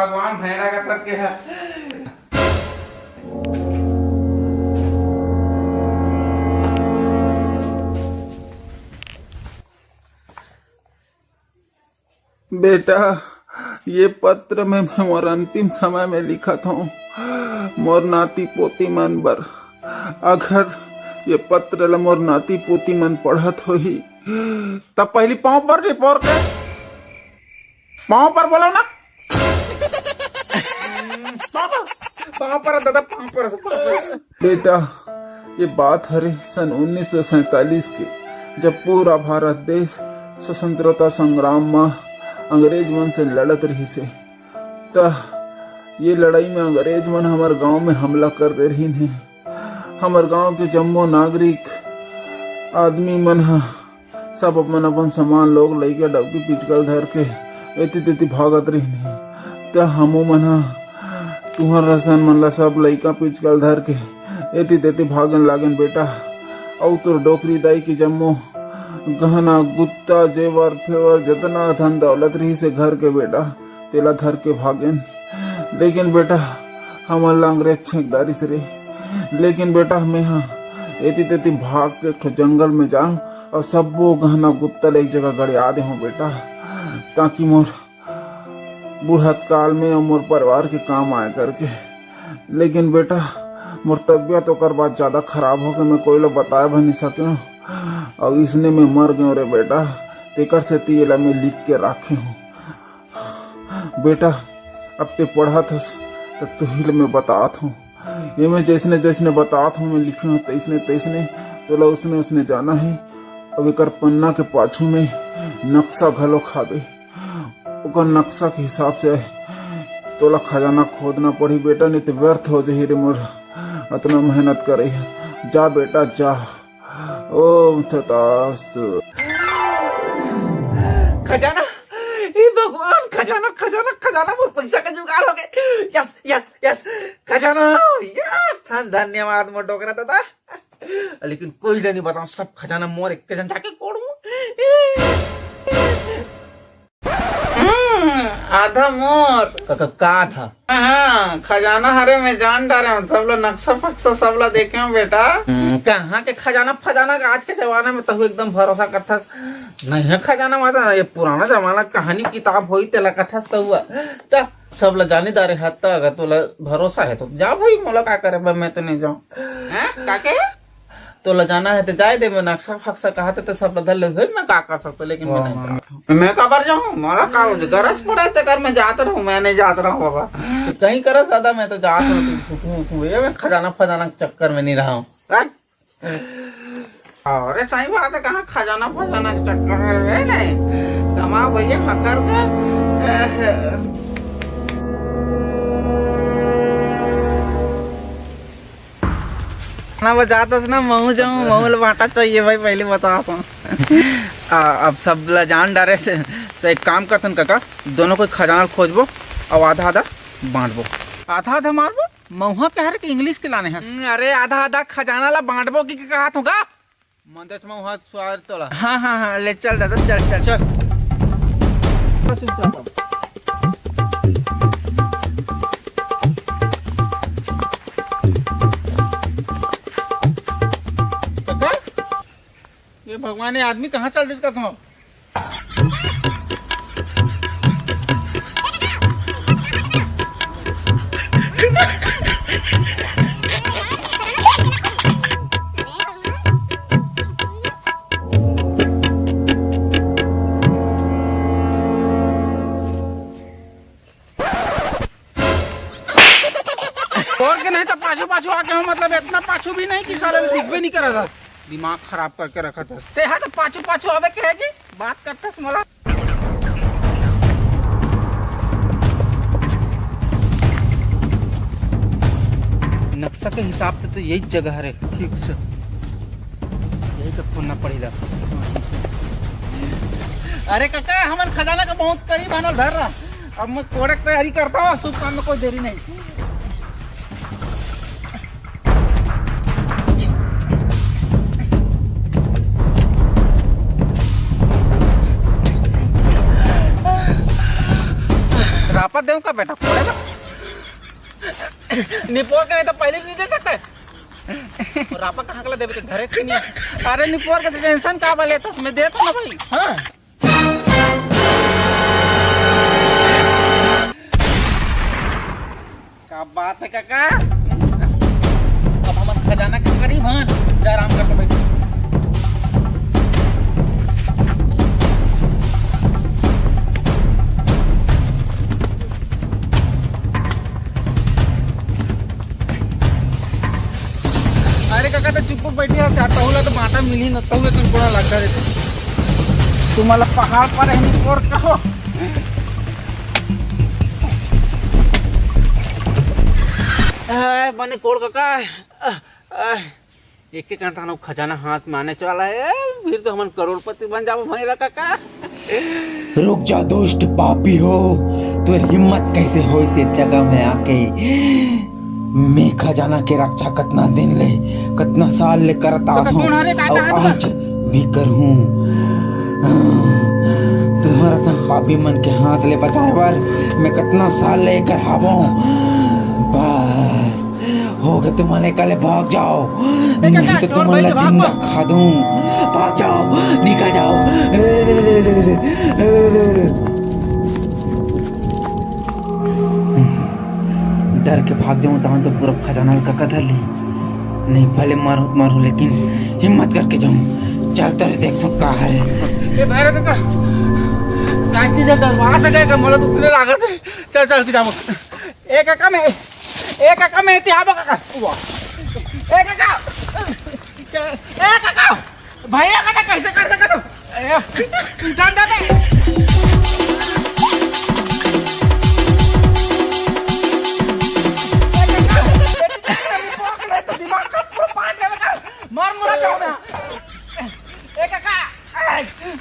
भगवान भैरा का करके है। बेटा, ये पत्र में मैं मोर अंतिम समय में लिखा था मोर नाती पोती मन बर। अगर ये पत्र ल मोर नाती पोती मन पढ़त होही तब पहली पाँव पर रिपोर्ट के पाँव पर बोलो ना। पाँव पर दादा, पाँव पर। बेटा, ये बात हरे सन 1947 की, जब पूरा भारत देश स्वतंत्रता संग्राम में अंग्रेज मन से लड़त रही से। त ये लड़ाई में अंग्रेज मन हमार गांव में हमला कर दे रही है। हमार गांव के जम्मो नागरिक आदमी मन सब अपन अपन सामान लोग लइका डबकी पिचकल धर के एती तेती भागत रही है। त हमू मन तुहर रसन मन ला सब लइका पिचकल धर के एती तेती भागन लागन बेटा। और तोर डोकरी दाई की जम्मो गहना गुत्ता जेवर फेवर जितना धन दौलत रही से घर के बेटा तेला धर के भागेन। लेकिन बेटा हमन ला अंग्रेज छेकदारी से रे। लेकिन बेटा मैं एती तेती भाग के एक जंगल में जाऊं और सबो गहना गुत्ता एक जगह गड़िया दे हूँ बेटा, ताकि मोर बुढ़त काल में और मोर परिवार के काम आए करके। लेकिन बेटा मोर तबियत ओकर बाद ज्यादा खराब हो गई, मैं कोई लोग बताए भी नहीं सके और इसने में मर गयो रे बेटा। तेकर से तेला में लिख के रखे हूँ बेटा। अब ते पढ़त हस तो तुहिल में बतात हूँ। ये मैं जैसने जैसने बतात हूँ मैं लिखे हूँ तैसने तैसने तोला उसने उसने जाना है। अब एक पन्ना के पाछू में नक्शा घलो खाबे, ओकर नक्शा के हिसाब से तोला खजाना खोदना पड़ी बेटा, नहीं तो व्यर्थ हो जाही रे मोर इतना मेहनत करे। जा बेटा जा। ओम तथास्तु। खजाना, हे भगवान, खजाना खजाना खजाना, वो पैसा का जुगाड़ हो गए। यस यस यस, खजाना। यस, धन्यवाद मोर डोकरा दादा। लेकिन कोई नहीं बताऊं, सब खजाना मोर एक जन जाके कोड़ू। आधा मोर का था। हाँ, खजाना हरे में जान डारे हूँ। सब लोग नक्शा फक्सा सब लोग देखे हूँ बेटा। कहाँ के खजाना फजाना का आज के जमाने में तो एकदम भरोसा करता नहीं है। खजाना माता ये पुराना जमाना कहानी किताब हुई तेला कथा तो हुआ तब सब लोग जाने दारे हाथ। अगर तोला भरोसा है तो जा भाई, मोला का करे, मैं तो नहीं जाऊँ। काके तोला जाना है तो जाए दे। मैं नक्शा फक्सा कहा तो सब धर ले, मैं का कर सकता, लेकिन मैं नहीं जाता। मैं कबर जाऊँ, मोला का गरज पड़े तो कर मैं जाता रहूँ। मैं नहीं जाता रहूँ बाबा, तो कहीं करो ज्यादा। मैं तो जाता हूँ, मैं खजाना फजाना के चक्कर में नहीं रहा हूँ। अरे सही बात है, कहाँ खजाना फजाना के चक्कर में नहीं। कमा भैया हकर के। बजाता ना महू जाऊँ, महू बांटा चाहिए भाई, पहले बताता हूँ। अब सब जान डारे से तो एक काम करते हैं काका, दोनों को खजाना खोजबो और आधा आधा बांटबो। आधा आधा मारबो, महुआ कह रहे कि इंग्लिश के लाने हैं। अरे आधा आधा खजाना ला बांटबो की कहा होगा मंदच महुआ स्वार तोला। हाँ हाँ हाँ, ले चल दादा, चल चल चल। ये भगवान, ये आदमी कहाँ चल दिस का तुम? और के नहीं तो पाछू पाछू आके हो, मतलब इतना पाछू भी नहीं कि साले दिख भी नहीं करा था। दिमाग खराब करके रखा था ते। हाँ तो पाछू पाछू आवे के है जी, बात करते मोला। नक्शा के हिसाब से तो यही जगह है, ठीक से यही का खोलना पड़ेगा। अरे काका, हमारे खजाना का बहुत करीब आना धर रहा। अब मैं कोड़े की तैयारी करता हूँ, शुभ काम में कोई देरी नहीं। देऊं का बेटा कोड़े में निपोर के नहीं तो पहले नहीं दे सकते रापा कहाँ के देवे धरे के नहीं अरे निपोर के टेंशन का वाले तस में दे तो ना भाई हाँ क्या बात है काका अब हम खजाना के करीब हैं जा आराम करके बैठ अरे काका तो चुप बैठी है चाहता हूँ तो बाटा मिली न तो तुम बड़ा लगता रहता तुम्हाला पहाड़ पर रहने और कहो बने कोड़ काका एक एक कहता खजाना हाथ में आने वाला है फिर तो हम करोड़पति बन जाओ भाई काका रुक जा दुष्ट पापी हो तो हिम्मत कैसे हो इस जगह में आके मैं खजाना के रक्षा कितना दिन ले कितना साल ले करता था और आज भी करूं तुम्हारा सन पापी मन के हाथ ले बचाए बार मैं कितना साल ले कर हावो बस हो गए तुम्हारे कल भाग जाओ नहीं तो तुम्हारा जिंदा खा दूं भाग जाओ निकल जाओ डर के भाग जाऊं तो पूरा खजाना का कदर ली नहीं भले मारू लेकिन हिम्मत करके जाऊं चलते रहे देखता हूँ कहाँ है ये भाई काका क्या चीज है दरवाजा गए का मला दूसरे लागत है चल चल जाओ ए काका मैं इतिहास काका ए काका भैया काका कैसे कर सका तुम डंडा में मार मुरा जाओ ना ए काका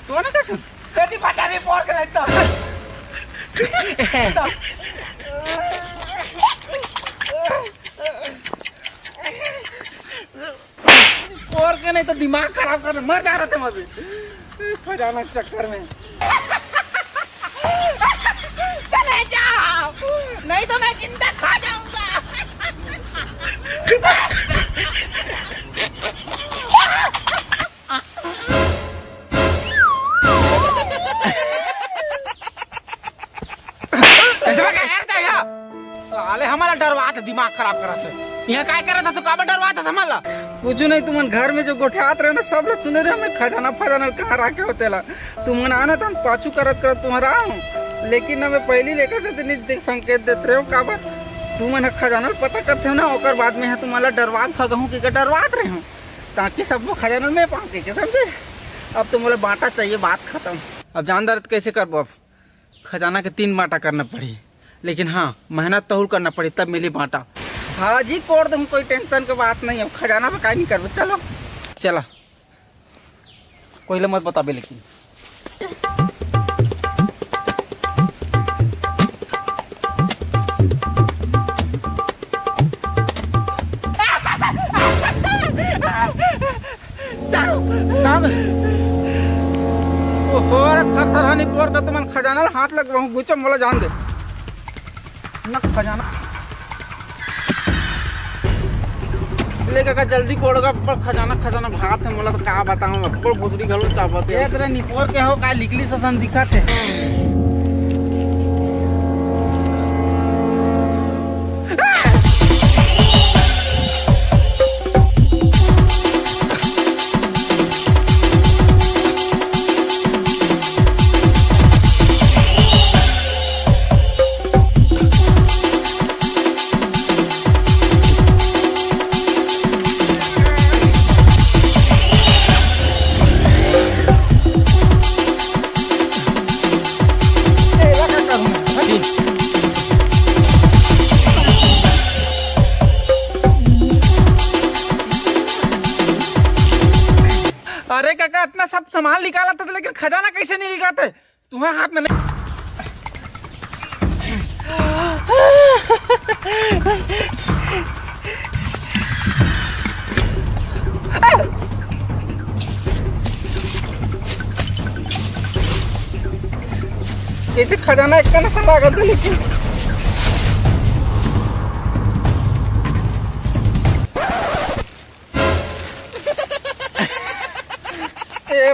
कौन का तू तेरी बाटा रे पोर के लगता पोर के नहीं तो दिमाग खराब कर मर जा रहे थे मजे खजाना चक्कर में चले जाओ नहीं तो मैं जिंदा खा जाऊंगा साले हमारा डरवात दिमाग खराब करा थे यहाँ काय करा था तो काबा डरवात था हमारा कुछ नहीं तुम घर में जो गोठियात रहे ना सब लोग सुने रहे हमें खजाना कहाँ रखे होते ला तुम आना था हम पाछू करत तुम्हारा लेकिन हमें पहली लेकर से नहीं संकेत देते रहे हो का बात तुम खजाना पता करते हो ना और बाद में तुम्हारा डरवात भगहूँ की डरवात रहे हो ताकि सब लोग खजाना में पाके के समझे अब तुम्हारा बांटा चाहिए बात खत्म अब जानदार कैसे कर अब खजाना के 3 बांटा करना पड़ी लेकिन हाँ मेहनत तो करना पड़ी तब मिली बांटा हाँ जी कोड़ दूँ कोई टेंशन की बात नहीं है खजाना पे काय नहीं करबो चलो चलो कोई मत बताबे लेकिन थर हनी पोर का तुम खजाना हाथ लगवाऊं गुचम वाला जान दे न खजाना ले काका जल्दी कोड़गा पर खजाना भागत है मोला तो का बताऊं कोड़ भोसड़ी घलो चावत है तेरे निपोर के हो का लिखली ससन दिखत है अरे काका इतना सब सामान निकाला था लेकिन खजाना कैसे नहीं निकालते तुम्हारे हाथ में नहीं कैसे खजाना एक नशा लागत है लेकिन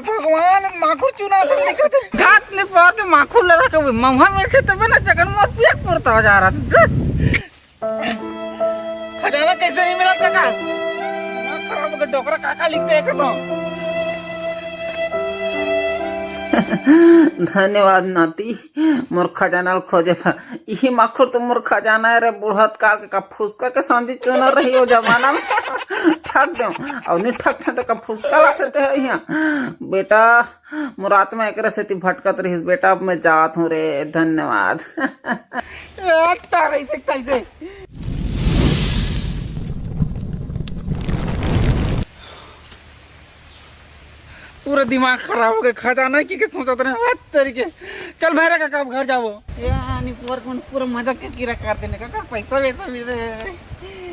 भगवान माखुर चुना से दिक्कत है घात ने पार के माखुर लड़ा के मम्मा मेरे से तब ना जगन मत पिया पड़ता हो जा रहा खजाना कैसे नहीं मिला काका दिमाग खराब हो गया डोकरा काका लिखते हैं तो धन्यवाद नाती मोर खजाना खोजे यही माखुर तो मोर खजाना है रे बुढ़त काल का फुसका के सांदी चुना रही हो जमाना में ठग दो और नहीं ठग तो का फुसका लाते थे यहाँ बेटा मोर आत्मा एक से ती भटकत रही बेटा अब मैं जात हूँ रे धन्यवाद तारे से कैसे पूरा दिमाग खराब हो गया खजाना की सोचते रहे तरीके चल भाई काका घर जाओ यानी पूरा मजा के कीरा कर देने का पैसा वैसा मिल रहे